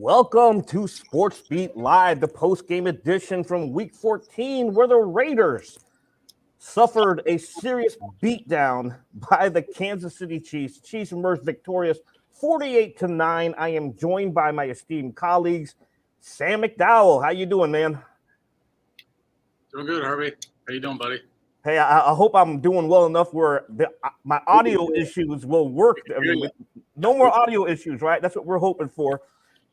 Welcome to SportsBeat Live, the post-game edition from Week 14, where the Raiders suffered a serious beatdown by the Kansas City Chiefs. Chiefs emerged victorious 48-9. I am joined by my esteemed colleagues, Sam McDowell. How you doing, man? Doing good, Herbie. How you doing, buddy? Hey, I hope I'm doing well enough where my audio issues will work. I mean, no more audio issues, right? That's what we're hoping for.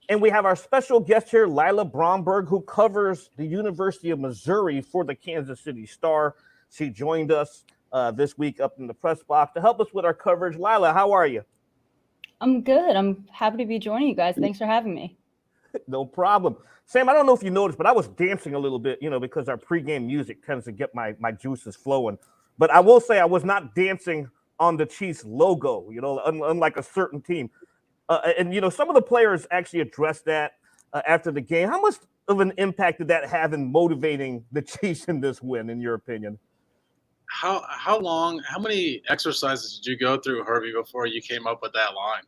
And we have our special guest here, Lila Bromberg, who covers the University of Missouri for the Kansas City Star. She joined us this week up in the press box to help us with our coverage. Lila, how are you? I'm good. I'm happy to be joining you guys. Thanks for having me. No problem. Sam, I don't know if you noticed, but I was dancing a little bit, because our pregame music tends to get my juices flowing. But I will say I was not dancing on the Chiefs logo, unlike a certain team. And some of the players actually addressed that after the game. How much of an impact did that have in motivating the Chiefs in this win, in your opinion? How many exercises did you go through, Herbie, before you came up with that line?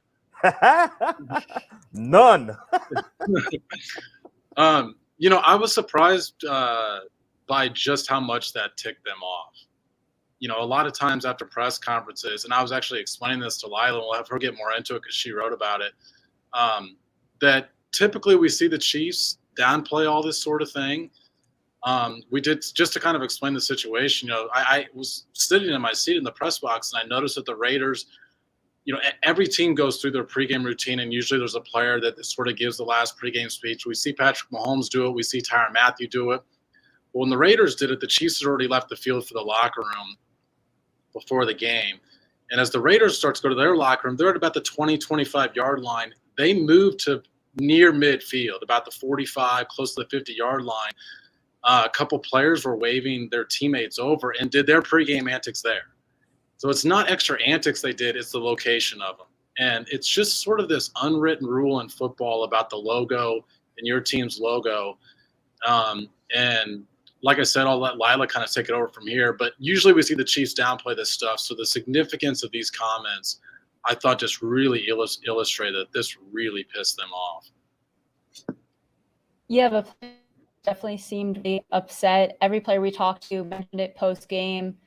None. I was surprised by just how much that ticked them off. A lot of times after press conferences, and I was actually explaining this to Lila, and we'll have her get more into it because she wrote about it, that typically we see the Chiefs downplay all this sort of thing. We did, just to kind of explain the situation, I was sitting in my seat in the press box, and I noticed that the Raiders, every team goes through their pregame routine, and usually there's a player that sort of gives the last pregame speech. We see Patrick Mahomes do it. We see Tyrann Mathieu do it. But when the Raiders did it, the Chiefs had already left the field for the locker room before the game. And as the Raiders start to go to their locker room, they're at about the 20, 25-yard line. They move to near midfield, about the 45, close to the 50-yard line. A couple players were waving their teammates over and did their pregame antics there. So it's not extra antics they did, it's the location of them. And it's just sort of this unwritten rule in football about the logo and your team's logo. And like I said, I'll let Lila kind of take it over from here. But usually we see the Chiefs downplay this stuff. So the significance of these comments, I thought, just really illustrated that this really pissed them off. Yeah, but definitely seemed to be upset. Every player we talked to mentioned it post-game.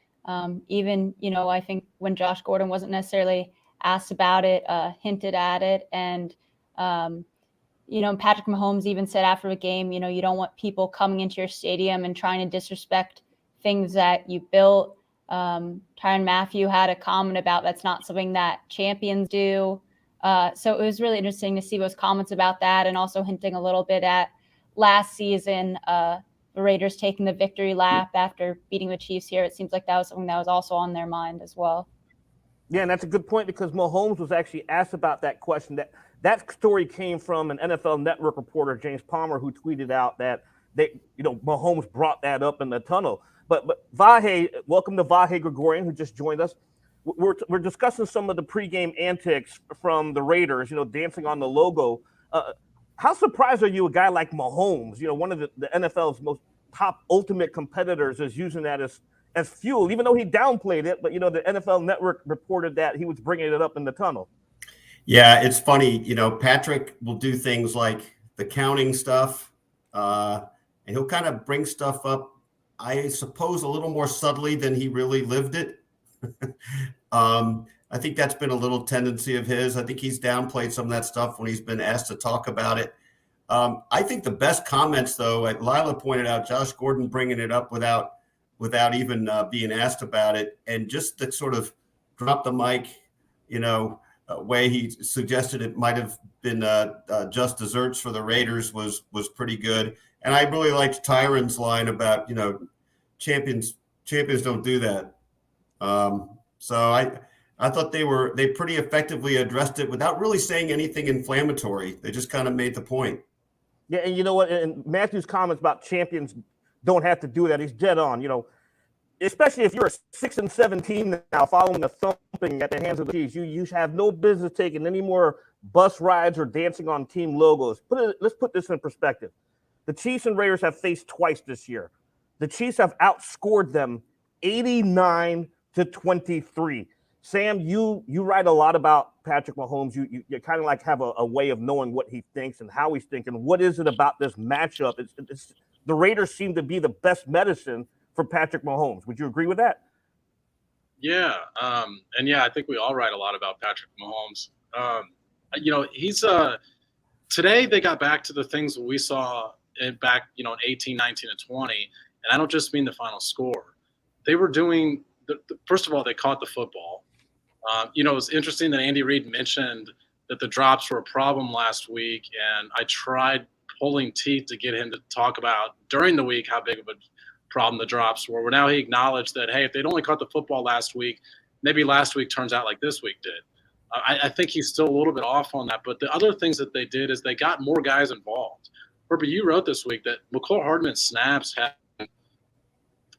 Even, I think when Josh Gordon wasn't necessarily asked about it, hinted at it. And, Patrick Mahomes even said after the game, you don't want people coming into your stadium and trying to disrespect things that you built. Tyrann Mathieu had a comment about that's not something that champions do. So it was really interesting to see those comments about that, and also hinting a little bit at last season, the Raiders taking the victory lap after beating the Chiefs here. It seems like that was something that was also on their mind as well. Yeah, and that's a good point, because Mahomes was actually asked about that question. That story came from an NFL Network reporter, James Palmer, who tweeted out that Mahomes brought that up in the tunnel. But Vahe, welcome to Vahe Gregorian, who just joined us. We're discussing some of the pregame antics from the Raiders, dancing on the logo. How surprised are you a guy like Mahomes, one of the NFL's most top ultimate competitors, is using that as fuel, even though he downplayed it, but, the NFL Network reported that he was bringing it up in the tunnel. Yeah, it's funny. Patrick will do things like the counting stuff, and he'll kind of bring stuff up, I suppose, a little more subtly than he really lived it. I think that's been a little tendency of his. I think he's downplayed some of that stuff when he's been asked to talk about it. I think the best comments, though, like Lila pointed out, Josh Gordon bringing it up without even being asked about it, and just to sort of drop the mic, way he suggested it might have been just desserts for the Raiders was pretty good. And I really liked Tyrann's line about, champions don't do that. So I thought they pretty effectively addressed it without really saying anything inflammatory. They just kind of made the point. Yeah, and you know what? And Matthew's comments about champions don't have to do that. He's dead on, especially if you're a 6-7 team now following a thumping at the hands of the Chiefs. You have no business taking any more bus rides or dancing on team logos. Let's put this in perspective. The Chiefs and Raiders have faced twice this year. The Chiefs have outscored them 89-23. Sam, you write a lot about Patrick Mahomes. You kind of like have a way of knowing what he thinks and how he's thinking. What is it about this matchup? It's the Raiders seem to be the best medicine for Patrick Mahomes. Would you agree with that? Yeah, and yeah, I think we all write a lot about Patrick Mahomes. He's today they got back to the things that we saw back, in 18, 19, and 20, and I don't just mean the final score. They were doing first of all, they caught the football. It was interesting that Andy Reid mentioned that the drops were a problem last week, and I tried pulling teeth to get him to talk about during the week how big of a problem the drops were. Well, now he acknowledged that, hey, if they'd only caught the football last week, maybe last week turns out like this week did. I think he's still a little bit off on that. But the other things that they did is they got more guys involved. Herbie, you wrote this week that McCall Hardman's snaps have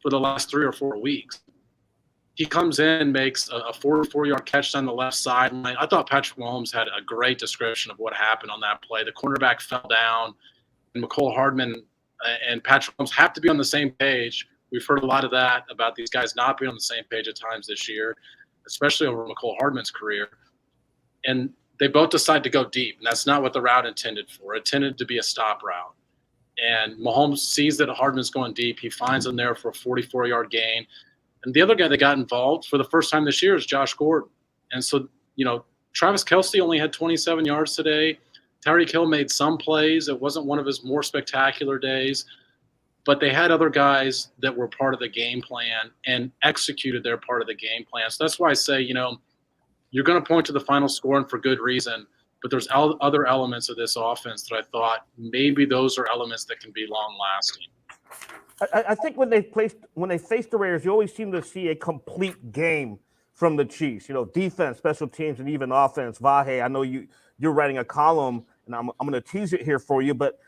for the last 3 or 4 weeks. He comes in, makes a 44-yard catch on the left sideline. I thought Patrick Mahomes had a great description of what happened on that play. The cornerback fell down, and McCall Hardman and Patrick Mahomes have to be on the same page. We've heard a lot of that about these guys not being on the same page at times this year, especially over McCall Hardman's career. And they both decide to go deep, and that's not what the route intended for. It intended to be a stop route. And Mahomes sees that Hardman's going deep. He finds him there for a 44-yard gain. And the other guy that got involved for the first time this year is Josh Gordon. And so, Travis Kelce only had 27 yards today. Tyreek Hill made some plays. It wasn't one of his more spectacular days. But they had other guys that were part of the game plan and executed their part of the game plan. So that's why I say, you're going to point to the final score, and for good reason. But there's other elements of this offense that I thought maybe those are elements that can be long-lasting. I think when they face the Raiders, you always seem to see a complete game from the Chiefs. Defense, special teams, and even offense. Vahe, I know you're writing a column, and I'm going to tease it here for you, but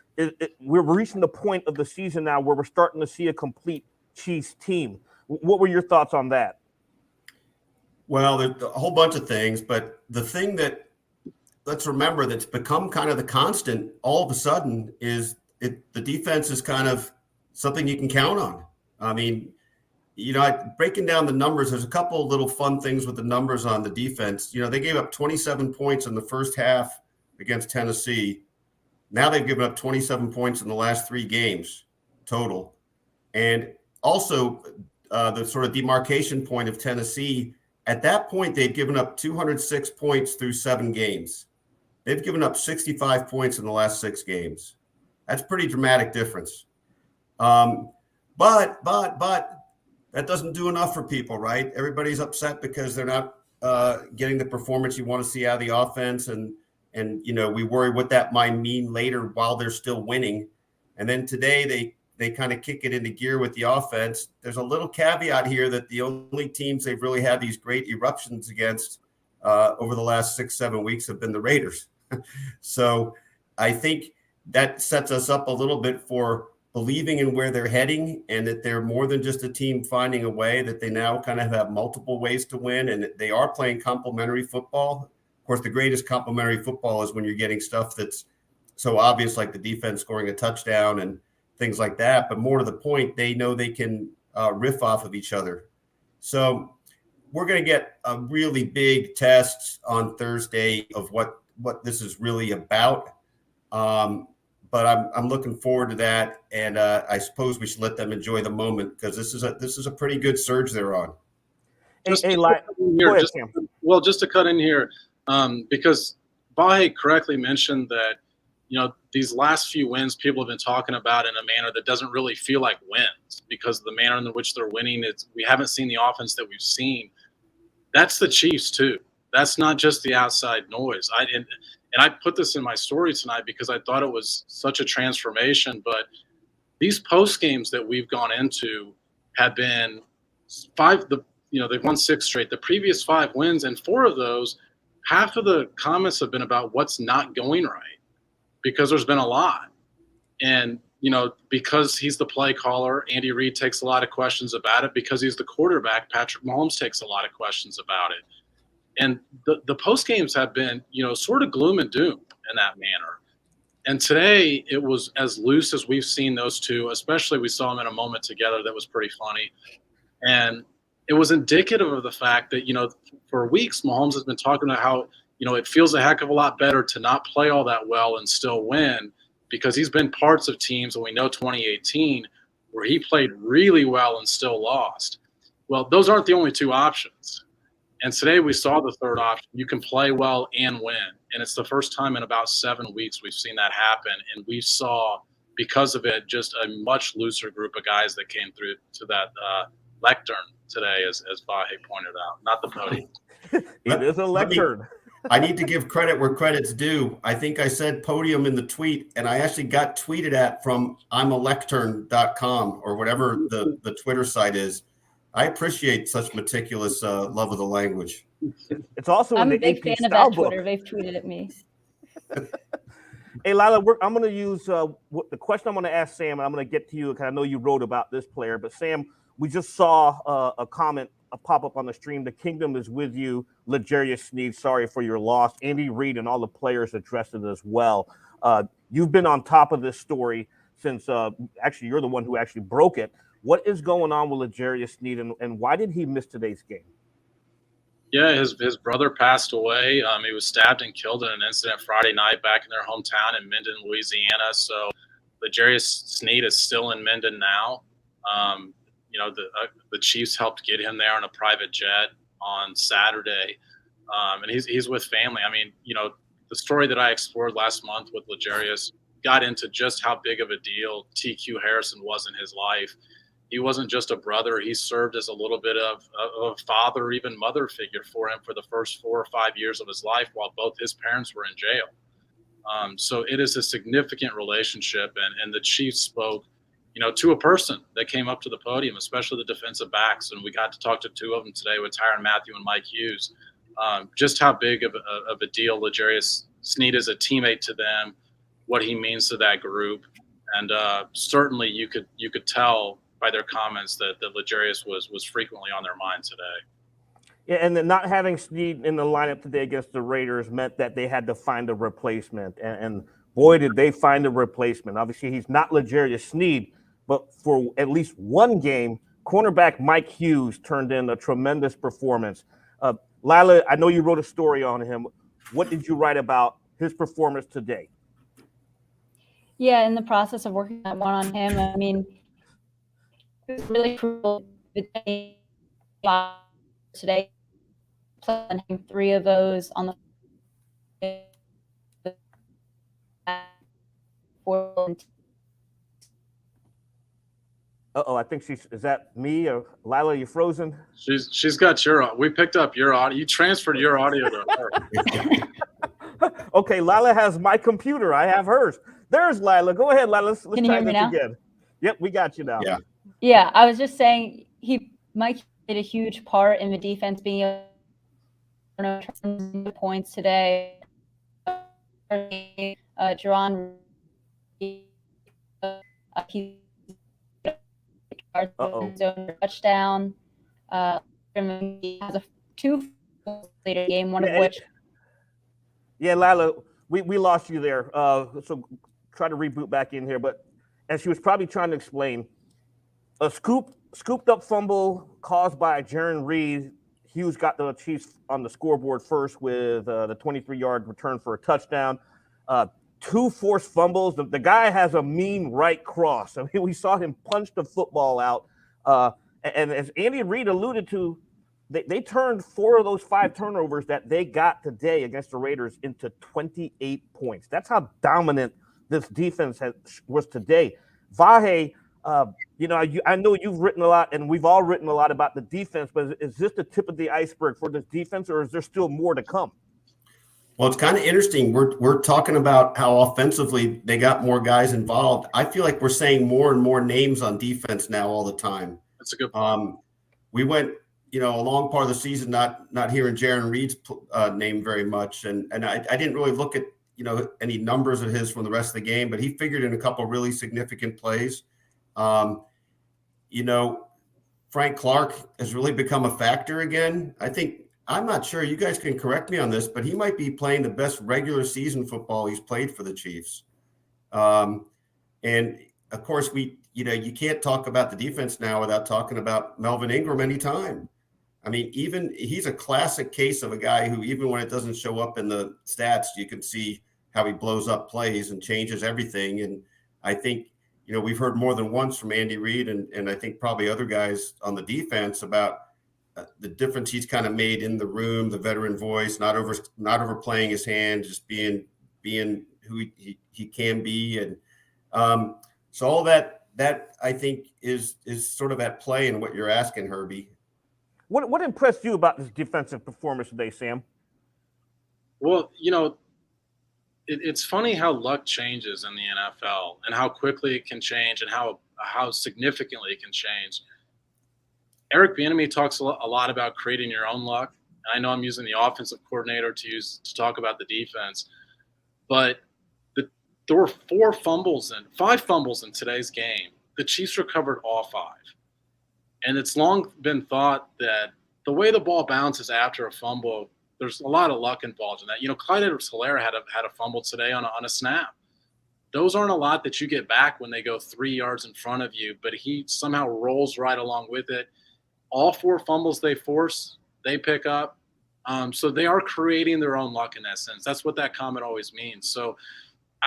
we're reaching the point of the season now where we're starting to see a complete Chiefs team. What were your thoughts on that? Well, there's a whole bunch of things, but the thing that let's remember that's become kind of the constant all of a sudden is the defense is kind of something you can count on. I mean, breaking down the numbers, there's a couple of little fun things with the numbers on the defense. They gave up 27 points in the first half against Tennessee. Now they've given up 27 points in the last 3 games total. And also the sort of demarcation point of Tennessee, at that point, they'd given up 206 points through 7 games. They've given up 65 points in the last 6 games. That's a pretty dramatic difference. But that doesn't do enough for people, right? Everybody's upset because they're not getting the performance you want to see out of the offense. And we worry what that might mean later while they're still winning. And then today they kind of kick it into gear with the offense. There's a little caveat here that the only teams they've really had these great eruptions against over the last 6-7 weeks have been the Raiders. So I think that sets us up a little bit for believing in where they're heading, and that they're more than just a team finding a way, that they now kind of have multiple ways to win, and they are playing complementary football. Of course, the greatest complementary football is when you're getting stuff that's so obvious, like the defense scoring a touchdown and things like that. But more to the point, they know they can riff off of each other. So we're going to get a really big test on Thursday of what this is really about. But I'm looking forward to that, and I suppose we should let them enjoy the moment, because this is a pretty good surge they're on. Just to cut in here, because Vahe correctly mentioned that these last few wins people have been talking about in a manner that doesn't really feel like wins, because of the manner in which they're winning. We haven't seen the offense that we've seen. That's the Chiefs too. That's not just the outside noise. And I put this in my story tonight because I thought it was such a transformation. But these post games that we've gone into have been 5. They've won 6 straight. The previous 5 wins, and 4 of those, half of the comments have been about what's not going right, because there's been a lot. And because he's the play caller, Andy Reid takes a lot of questions about it. Because he's the quarterback, Patrick Mahomes takes a lot of questions about it. And the post games have been, sort of gloom and doom in that manner. And today it was as loose as we've seen those two, especially we saw them in a moment together that was pretty funny. And it was indicative of the fact that, for weeks, Mahomes has been talking about how, it feels a heck of a lot better to not play all that well and still win, because he's been parts of teams, and we know 2018, where he played really well and still lost. Well, those aren't the only two options. And today we saw the third option. You can play well and win. And it's the first time in about 7 weeks we've seen that happen. And we saw, because of it, just a much looser group of guys that came through to that lectern today, as Vahe pointed out, not the podium. It is a lectern. I need to give credit where credit's due. I think I said podium in the tweet, and I actually got tweeted at from imalectern.com or whatever the Twitter site is. I appreciate such meticulous love of the language. It's also I'm in a the big AP fan of style that book. Twitter. They've tweeted at me. Hey, Lila, I'm going to use the question I'm going to ask Sam, and I'm going to get to you because I know you wrote about this player. But Sam, we just saw a comment pop up on the stream. The kingdom is with you, L'Jarius Sneed. Sorry for your loss. Andy Reid and all the players addressed it as well. You've been on top of this story since actually you're the one who actually broke it. What is going on with L'Jarius Sneed, and why did he miss today's game? Yeah, his brother passed away. He was stabbed and killed in an incident Friday night back in their hometown in Minden, Louisiana. So L'Jarius Sneed is still in Minden now. The Chiefs helped get him there on a private jet on Saturday, and he's with family. I mean, the story that I explored last month with L'Jarius got into just how big of a deal TQ Harrison was in his life. He wasn't just a brother. He served as a little bit of a father, even mother figure for him for the first 4 or 5 years of his life while both his parents were in jail. So it is a significant relationship, and the Chiefs spoke, to a person that came up to the podium, especially the defensive backs. And we got to talk to 2 of them today with Tyrann Mathieu and Mike Hughes. Just how big of a deal L'Jarius Sneed is a teammate to them, what he means to that group. And certainly you could tell by their comments that L'Jarius was frequently on their mind today. Yeah, and then not having Sneed in the lineup today against the Raiders meant that they had to find a replacement. And boy, did they find a replacement. Obviously, he's not L'Jarius Sneed, but for at least one game, cornerback Mike Hughes turned in a tremendous performance. Lila, I know you wrote a story on him. What did you write about his performance today? Yeah, in the process of working that one on him, I mean, it was really cruel today. Playing 3 of those on the 4. I think is that me or Lila? You frozen? She's got we picked up your audio. You transferred your audio to her. Okay, Lila has my computer. I have hers. There's Lila. Go ahead, Lila. Let's Can you try hear me this now? again. Yep, we got you now. Yeah, I was just saying Mike did a huge part in the defense being able to turn points today. Jerron, he touchdown. He has a 2 later game, one of which. Yeah, Lila, we lost you there. So try to reboot back in here. But as she was probably trying to explain, a scooped up fumble caused by Jarran Reed. Hughes got the Chiefs on the scoreboard first with the 23-yard return for a touchdown. 2 forced fumbles. The guy has a mean right cross. I mean, we saw him punch the football out. And as Andy Reid alluded to, they turned 4 of those 5 turnovers that they got today against the Raiders into 28 points. That's how dominant this defense was today. Vahe, I know you've written a lot, and we've all written a lot about the defense, but is this the tip of the iceberg for this defense, or is there still more to come? Well, it's kind of interesting. We're talking about how offensively they got more guys involved. I feel like we're saying more and more names on defense now all the time. That's a good point. We went, a long part of the season not hearing Jarran Reed's name very much, and I didn't really look at any numbers of his from the rest of the game, but he figured in a couple really significant plays. Frank Clark has really become a factor again. I'm not sure, you guys can correct me on this, but he might be playing the best regular season football he's played for the Chiefs. And of course you can't talk about the defense now without talking about Melvin Ingram anytime. I mean, even he's a classic case of a guy who, even when it doesn't show up in the stats, you can see how he blows up plays and changes everything. And I think, we've heard more than once from Andy Reid and I think probably other guys on the defense about the difference he's kind of made in the room, the veteran voice, not overplaying his hand, just being who he can be. And so all that I think is sort of at play in what you're asking, Herbie. What impressed you about this defensive performance today, Sam? Well, it's funny how luck changes in the NFL and how quickly it can change and how significantly it can change. Eric Bieniemy talks a lot about creating your own luck. And I know I'm using the offensive coordinator to talk about the defense, but there were 5 fumbles in today's game. The Chiefs recovered all 5. And it's long been thought that the way the ball bounces after a fumble, there's a lot of luck involved in that. Clyde Edwards-Helaire had a fumble today on a snap. Those aren't a lot that you get back when they go 3 yards in front of you, but he somehow rolls right along with it. All 4 fumbles they force, they pick up. So they are creating their own luck in that sense. That's what that comment always means. So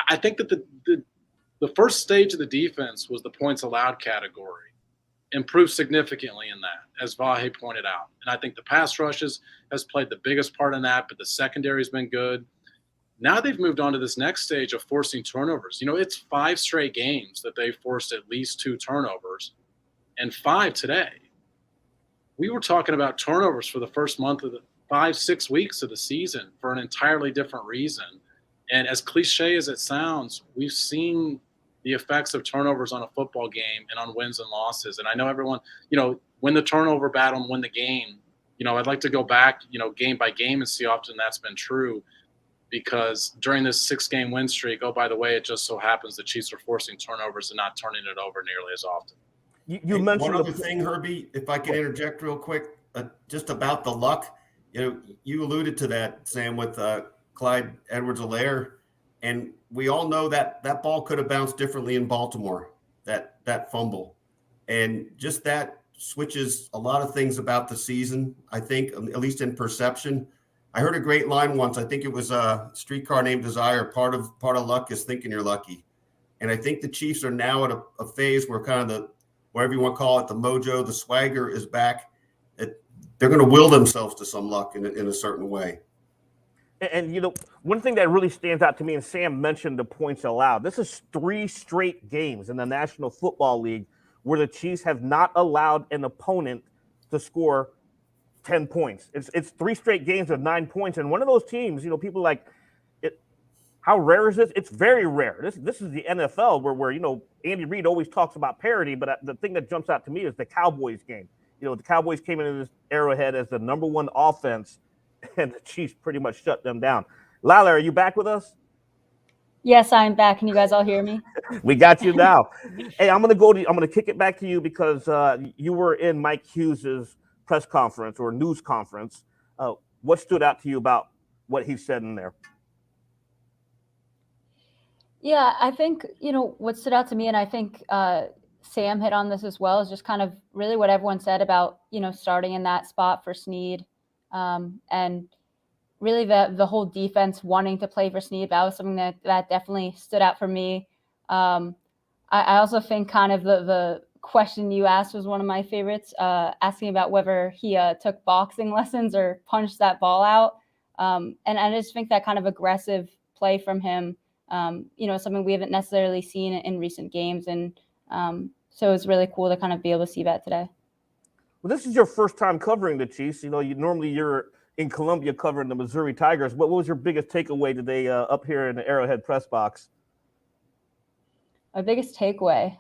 I think that the first stage of the defense was the points allowed category. Improved significantly in that, as Vahe pointed out. And I think the pass rushes has played the biggest part in that, but the secondary has been good. Now they've moved on to this next stage of forcing turnovers. It's 5 straight games that they forced at least 2 turnovers, and 5 today. We were talking about turnovers for the first month of the 5-6 weeks of the season for an entirely different reason. And as cliche as it sounds, we've seen the effects of turnovers on a football game and on wins and losses. And I know everyone, win the turnover battle and win the game. I'd like to go back, game by game and see how often that's been true, because during this 6-game win streak, oh, by the way, it just so happens the Chiefs are forcing turnovers and not turning it over nearly as often. You mentioned one other thing, Herbie, if I can interject real quick, just about the luck. You alluded to that, Sam, with Clyde Edwards-Helaire, and we all know that ball could have bounced differently in Baltimore, that fumble, and just that switches a lot of things about the season, I think, at least in perception. I heard a great line once. I think it was a Streetcar Named Desire. Part of luck is thinking you're lucky, and I think the Chiefs are now at a phase where kind of whatever you want to call it, the mojo, the swagger is back. They're going to will themselves to some luck in a certain way. And one thing that really stands out to me, and Sam mentioned the points allowed. This is 3 straight games in the National Football League where the Chiefs have not allowed an opponent to score 10 points. It's 3 straight games of 9 points, and one of those teams, people like it. How rare is this? It's very rare. This is the NFL where Andy Reid always talks about parity, but the thing that jumps out to me is the Cowboys game. The Cowboys came into this Arrowhead as the number 1 offense, and the Chiefs pretty much shut them down. Lila, are you back with us? Yes, I'm back. Can you guys all hear me? We got you now. Hey, I'm gonna kick it back to you because you were in Mike Hughes's press conference or news conference. What stood out to you about what he said in there? Yeah, I think, what stood out to me, and I think Sam hit on this as well, is just kind of really what everyone said about, starting in that spot for Sneed, and really the whole defense wanting to play for Sneed. That was something that definitely stood out for me. I also think kind of the question you asked was one of my favorites, asking about whether he took boxing lessons or punched that ball out. And I just think that kind of aggressive play from him, something we haven't necessarily seen in recent games. And so it's really cool to kind of be able to see that today. Well, this is your first time covering the Chiefs. You're in Columbia covering the Missouri Tigers. What was your biggest takeaway today up here in the Arrowhead press box? My biggest takeaway?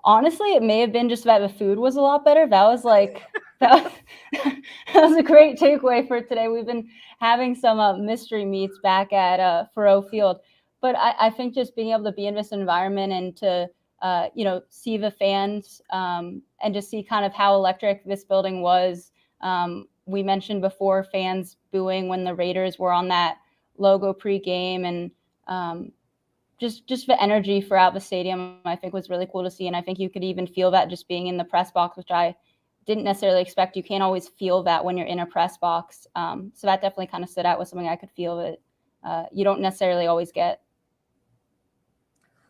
Honestly, it may have been just that the food was a lot better. That was that was a great takeaway for today. We've been having some mystery meats back at Faroe Field, but I think just being able to be in this environment and to see the fans and just see kind of how electric this building was. We mentioned before fans booing when the Raiders were on that logo pregame, and just the energy throughout the stadium, I think, was really cool to see. And I think you could even feel that just being in the press box, which I didn't necessarily expect. You can't always feel that when you're in a press box. So that definitely kind of stood out with something I could feel that you don't necessarily always get.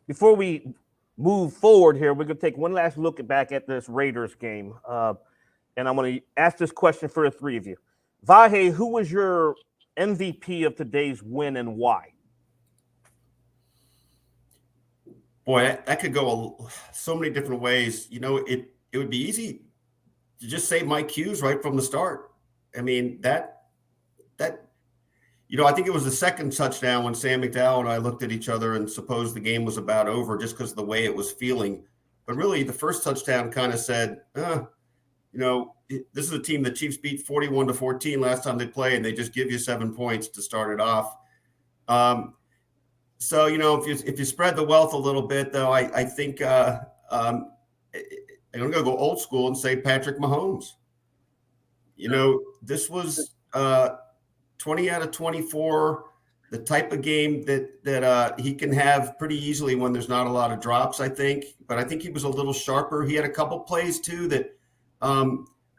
Before we move forward here, we're going to take one last look back at this Raiders game. And I'm going to ask this question for the three of you. Vahe, who was your MVP of today's win and why? Boy, that could go so many different ways. You know, it would be easy to just say Mike Hughes right from the start. I mean, that you know, I think it was the second touchdown when Sam McDowell and I looked at each other and supposed the game was about over just because of the way it was feeling. But really, the first touchdown kind of said, you know, this is a team the Chiefs beat 41-14 last time they played, and they just give you 7 points to start it off. So, you know, if you spread the wealth a little bit, though, I think I'm going to go old school and say Patrick Mahomes. You know, this was 20 out of 24, the type of game that he can have pretty easily when there's not a lot of drops, I think. But I think he was a little sharper. He had a couple plays, too, that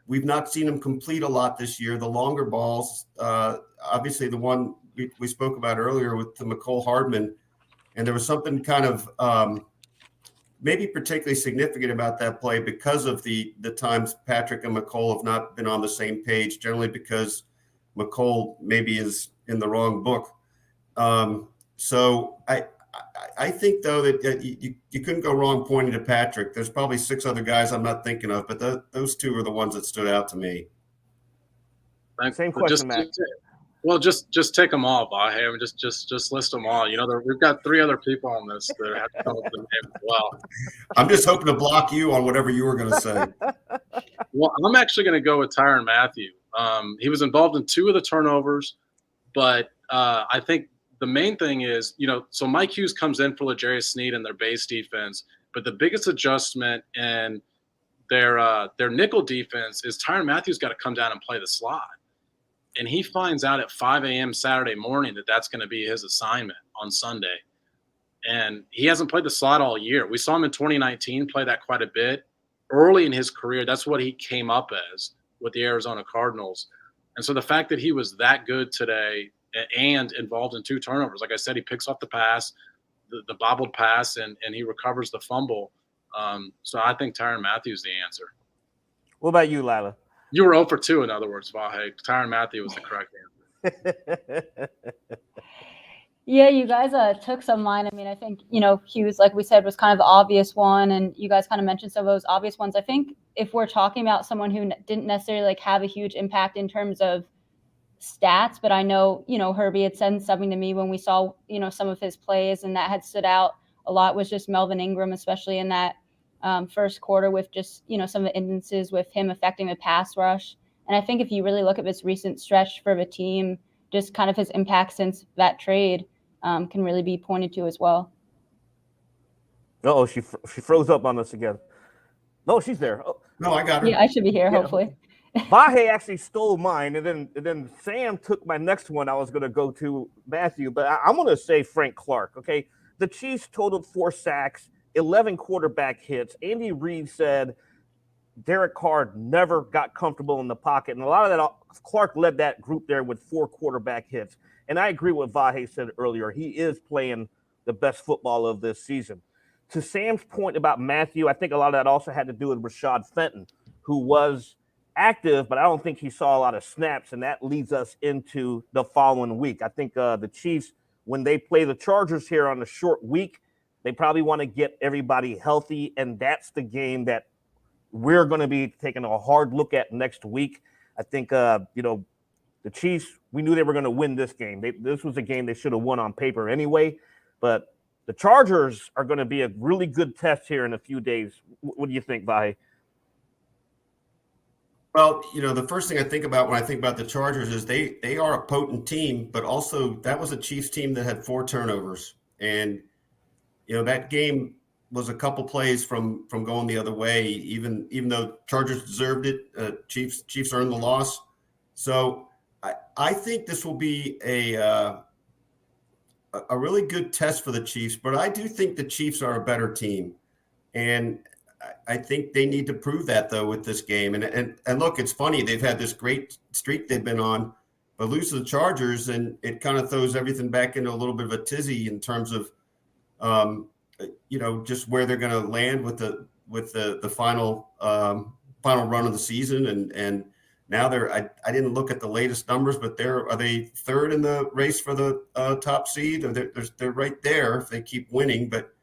we've not seen him complete a lot this year. The longer balls, obviously the one we spoke about earlier with the McCole Hardman, and there was something kind of maybe particularly significant about that play because of the times Patrick and McCole have not been on the same page, generally because McCole maybe is in the wrong book. So I think, though, that you couldn't go wrong pointing to Patrick. There's probably 6 other guys I'm not thinking of, but those 2 are the ones that stood out to me. Same question, Matt. Well, just take them all, Vahe. I mean, just list them all. You know, we've got 3 other people on this that have to come up with the name as well. I'm just hoping to block you on whatever you were going to say. Well, I'm actually going to go with Tyrann Mathieu. He was involved in 2 of the turnovers, but I think the main thing is, you know, so Mike Hughes comes in for L'Jarius Sneed and their base defense, but the biggest adjustment in their nickel defense is Tyrann Mathieu's got to come down and play the slot. And he finds out at 5 a.m. Saturday morning that that's going to be his assignment on Sunday. And he hasn't played the slot all year. We saw him in 2019 play that quite a bit. Early in his career, that's what he came up as with the Arizona Cardinals. And so the fact that he was that good today and involved in 2 turnovers, like I said, he picks off the pass, the bobbled pass, and he recovers the fumble. So I think Tyrann Mathieu's the answer. What about you, Lila? You were 0 for 2, in other words, Vahe. Tyrann Mathieu was the correct answer. Yeah, you guys took some mine. I mean, I think, you know, Hughes, like we said, was kind of the obvious one, and you guys kind of mentioned some of those obvious ones. I think if we're talking about someone who didn't necessarily like have a huge impact in terms of stats, but I know, you know, Herbie had said something to me when we saw, you know, some of his plays, and that had stood out a lot, was just Melvin Ingram, especially in that first quarter, with just, you know, some of the instances with him affecting the pass rush. And I think if you really look at this recent stretch for the team, just kind of his impact since that trade can really be pointed to as well. Oh, she froze up on us again. No, she's there. Oh. No, I got her. Yeah, I should be here, hopefully. Vahe actually stole mine, and then Sam took my next one. I was going to go to Matthew, but I'm going to say Frank Clark. Okay, the Chiefs totaled 4 sacks, 11 quarterback hits. Andy Reid said Derek Carr never got comfortable in the pocket, and a lot of that, Clark led that group there with 4 quarterback hits. And I agree with what Vahe said earlier. He is playing the best football of this season. To Sam's point about Matthew, I think a lot of that also had to do with Rashad Fenton, who was active, but I don't think he saw a lot of snaps, and that leads us into the following week. I think the Chiefs, when they play the Chargers here on a short week, they probably want to get everybody healthy, and that's the game that we're going to be taking a hard look at next week. I think, you know, the Chiefs, we knew they were going to win this game. This was a game they should have won on paper anyway, but the Chargers are going to be a really good test here in a few days. What do you think, Vahe? Well, you know, the first thing I think about when I think about the Chargers is they are a potent team, but also that was a Chiefs team that had 4 turnovers. And, you know, that game was a couple plays from going the other way, even though Chargers deserved it. Chiefs earned the loss. So I think this will be a a really good test for the Chiefs, but I do think the Chiefs are a better team. And I think they need to prove that, though, with this game. And look, it's funny. They've had this great streak they've been on, but lose to the Chargers, and it kind of throws everything back into a little bit of a tizzy in terms of, just where they're going to land with the final run of the season. And now I didn't look at the latest numbers, but are they third in the race for the top seed? Or they're right there if they keep winning, but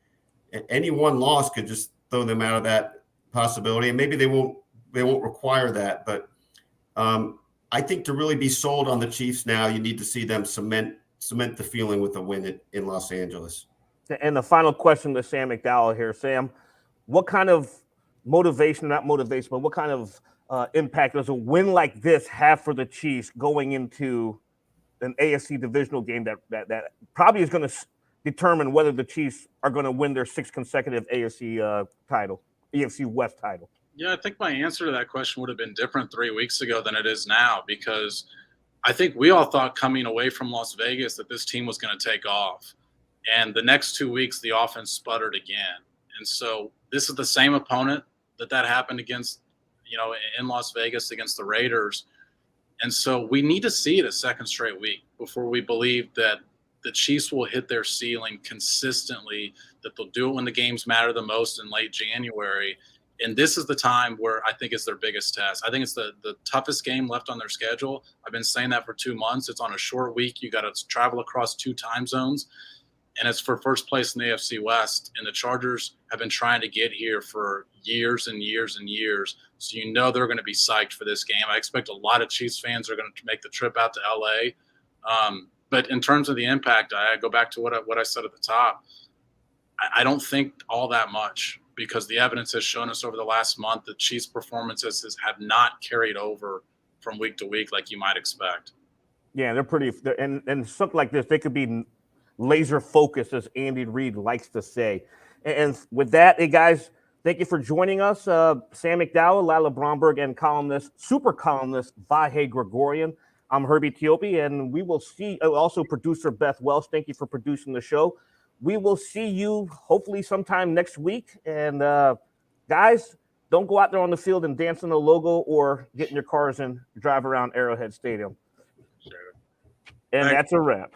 any one loss could just throw them out of that possibility. And maybe they won't require that, but I think to really be sold on the Chiefs now, you need to see them cement the feeling with a win in Los Angeles. And the final question to Sam McDowell here. Sam, what kind of motivation, not motivation, but what kind of impact does a win like this have for the Chiefs going into an AFC divisional game that probably is going to determine whether the Chiefs are going to win their 6th consecutive AFC West title? Yeah, I think my answer to that question would have been different 3 weeks ago than it is now, because I think we all thought coming away from Las Vegas that this team was going to take off. And the next 2 weeks, the offense sputtered again. And so this is the same opponent that happened against, in Las Vegas against the Raiders. And so we need to see it a second straight week before we believe that the Chiefs will hit their ceiling consistently, that they'll do it when the games matter the most in late January. And this is the time where I think is their biggest test. I think it's the toughest game left on their schedule. I've been saying that for 2 months. It's on a short week. You got to travel across 2 time zones. And it's for first place in the AFC West. And the Chargers have been trying to get here for years and years and years. So they're going to be psyched for this game. I expect a lot of Chiefs fans are going to make the trip out to LA. But in terms of the impact, I go back to what I said at the top. I don't think all that much, because the evidence has shown us over the last month that Chiefs' performances have not carried over from week to week like you might expect. Yeah, and something like this, they could be laser focused, as Andy Reid likes to say. And with that, hey guys, thank you for joining us. Sam McDowell, Lila Bromberg, and super columnist Vahe Gregorian. I'm Herbie Teope, and we will see, also producer Beth Welsh. Thank you for producing the show. We will see you hopefully sometime next week. And guys, don't go out there on the field and dance on the logo or get in your cars and drive around Arrowhead Stadium. Sure. And that's a wrap.